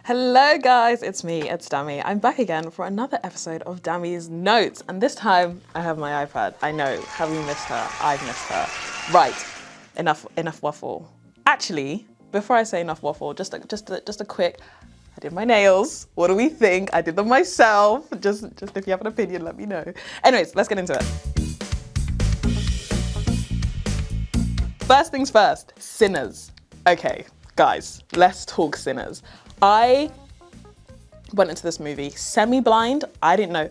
Hello guys, it's me, it's Dami. I'm back again for another episode of Dami's Notes, and this time I have my iPad. I know, have we missed her? I've missed her. Right, enough waffle. Actually, before I say enough waffle, just a quick, I did my nails. What do we think? I did them myself. Just if you have an opinion, let me know. Anyways, let's get into it. First things first, Sinners. Okay, guys, let's talk Sinners. I went into this movie semi-blind. I didn't know.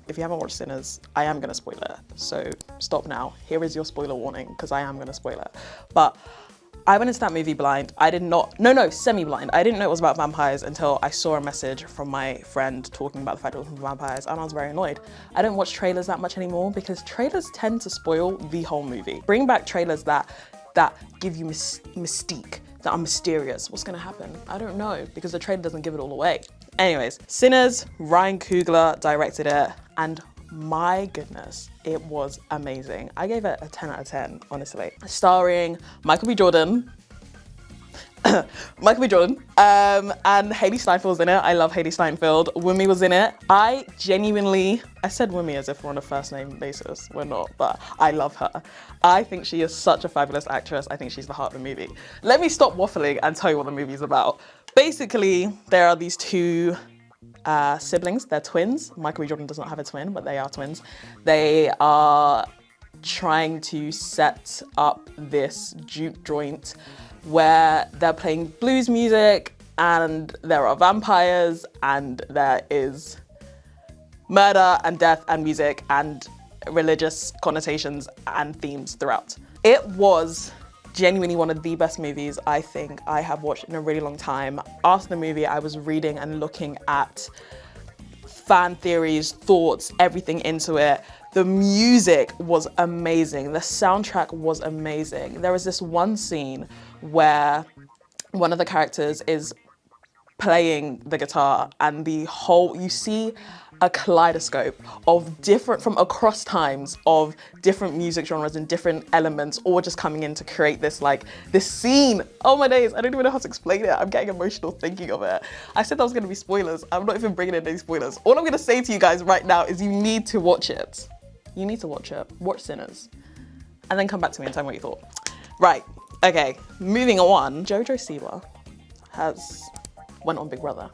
If you haven't watched Sinners, I am gonna spoil it. So stop now. Here is your spoiler warning, because I am gonna spoil it. But I went into that movie blind. Semi-blind. I didn't know it was about vampires until I saw a message from my friend talking about the fact it was vampires, and I was very annoyed. I don't watch trailers that much anymore because trailers tend to spoil the whole movie. Bring back trailers that give you mystique, that are mysterious. What's gonna happen? I don't know, because the trailer doesn't give it all away. Anyways, Sinners, Ryan Coogler directed it, and my goodness, it was amazing. I gave it a 10 out of 10, honestly. Starring Michael B. Jordan, and Haley Steinfeld's in it. I love Haley Steinfeld. Wumi was in it. I said Wumi as if we're on a first name basis. We're not, but I love her. I think she is such a fabulous actress. I think she's the heart of the movie. Let me stop waffling and tell you what the movie's about. Basically, there are these two siblings. They're twins. Michael B. Jordan does not have a twin, but they are twins. They are trying to set up this juke joint where they're playing blues music, and there are vampires, and there is murder and death and music and religious connotations and themes throughout. It was genuinely one of the best movies I think I have watched in a really long time. After the movie, I was reading and looking at fan theories, thoughts, everything into it. The music was amazing. The soundtrack was amazing. There was this one scene where one of the characters is playing the guitar, and you see a kaleidoscope of from across times of different music genres and different elements all just coming in to create this scene. Oh my days, I don't even know how to explain it. I'm getting emotional thinking of it. I said that was gonna be spoilers. I'm not even bringing in any spoilers. All I'm gonna say to you guys right now is you need to watch it. You need to watch it. Watch Sinners. And then come back to me and tell me what you thought. Right, okay, moving on. Jojo Siwa went on Big Brother,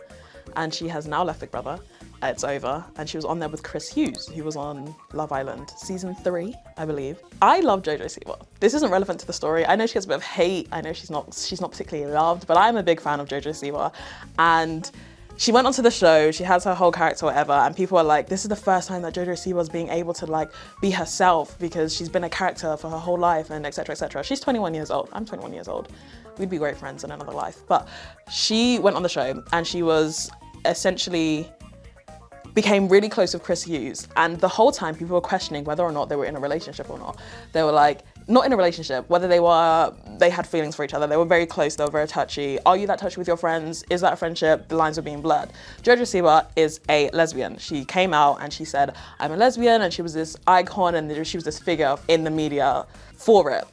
and she has now left Big Brother. It's over, and she was on there with Chris Hughes, who was on Love Island season 3, I believe. I love Jojo Siwa. This isn't relevant to the story. I know she gets a bit of hate. I know she's not particularly loved, but I'm a big fan of Jojo Siwa. And she went onto the show, she has her whole character, whatever, and people are like, this is the first time that Jojo Siwa is being able to be herself, because she's been a character for her whole life, and etc, etc. She's 21 years old. I'm 21 years old. We'd be great friends in another life. But she went on the show, and she was essentially became really close with Chris Hughes, and the whole time people were questioning whether or not they were in a relationship or not. They were like, not in a relationship, whether they had feelings for each other. They were very close, they were very touchy. Are you that touchy with your friends? Is that a friendship? The lines were being blurred. Jojo Siwa is a lesbian. She came out and she said, I'm a lesbian, and she was this icon, and she was this figure in the media for it.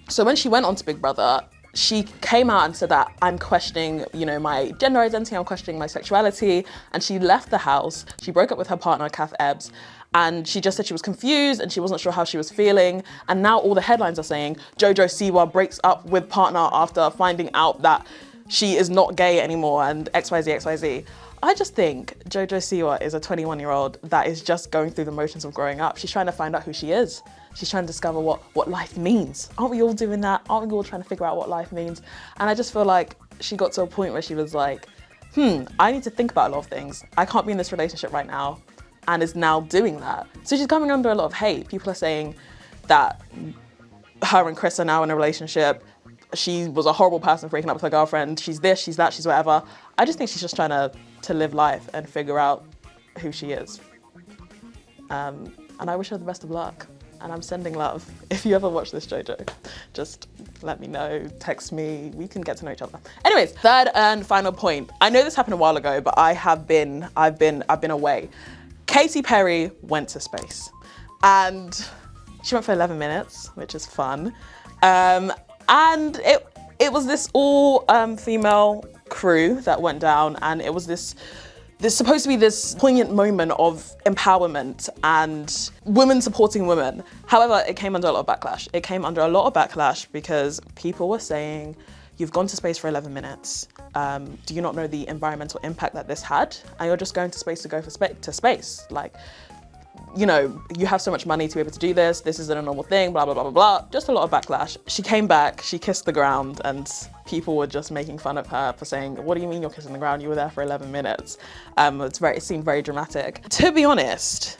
So when she went on to Big Brother, she came out and said that I'm questioning, my gender identity, I'm questioning my sexuality, and she left the house. She broke up with her partner, Kath Ebbs, and she just said she was confused and she wasn't sure how she was feeling. And now all the headlines are saying Jojo Siwa breaks up with partner after finding out that she is not gay anymore and XYZ, XYZ. I just think Jojo Siwa is a 21-year-old that is just going through the motions of growing up. She's trying to find out who she is. She's trying to discover what life means. Aren't we all doing that? Aren't we all trying to figure out what life means? And I just feel like she got to a point where she was like, I need to think about a lot of things. I can't be in this relationship right now, and is now doing that. So she's coming under a lot of hate. People are saying that her and Chris are now in a relationship. She was a horrible person for breaking up with her girlfriend. She's this, she's that, she's whatever. I just think she's just trying to live life and figure out who she is. And I wish her the best of luck. And I'm sending love. If you ever watch this, Jojo, just let me know, text me, we can get to know each other. Anyways, third and final point. I know this happened a while ago, but I've been away. Katy Perry went to space, and she went for 11 minutes, which is fun. And it was this all female crew that went down, and it was this supposed to be this poignant moment of empowerment and women supporting women. However, it came under a lot of backlash. It came under a lot of backlash because people were saying, you've gone to space for 11 minutes. Do you not know the environmental impact that this had? And you're just going to space to go to space. Like, you know, you have so much money to be able to do this. This isn't a normal thing, blah, blah, blah, blah, blah. Just a lot of backlash. She came back, she kissed the ground, and people were just making fun of her for saying, what do you mean you're kissing the ground? You were there for 11 minutes. It seemed very dramatic. To be honest,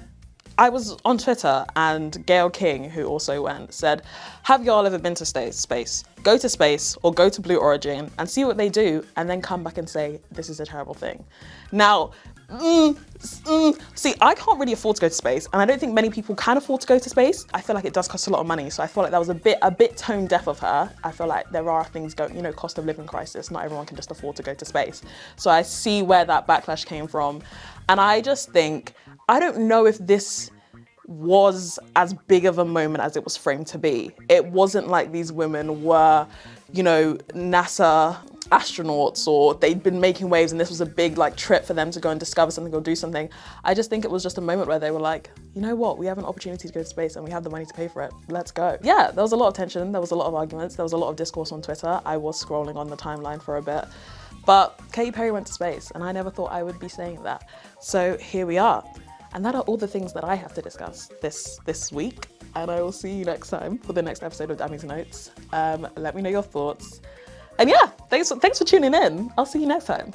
I was on Twitter and Gayle King, who also went, said, have y'all ever been to space? Go to space or go to Blue Origin and see what they do and then come back and say, this is a terrible thing. Now, see, I can't really afford to go to space, and I don't think many people can afford to go to space. I feel like it does cost a lot of money, so I feel like that was a bit tone deaf of her. I feel like there are things going, you know, cost of living crisis. Not everyone can just afford to go to space. So I see where that backlash came from, and I just think, I don't know if this was as big of a moment as it was framed to be. It wasn't like these women were, you know, NASA astronauts, or they'd been making waves and this was a big like trip for them to go and discover something or do something. I just think it was just a moment where they were like, you know what, we have an opportunity to go to space and we have the money to pay for it, let's go. Yeah, there was a lot of tension, there was a lot of arguments, there was a lot of discourse on Twitter. I was scrolling on the timeline for a bit, but Katy Perry went to space and I never thought I would be saying that. So here we are. And that are all the things that I have to discuss this week. And I will see you next time for the next episode of Dami's Notes. Let me know your thoughts. And yeah, thanks for tuning in. I'll see you next time.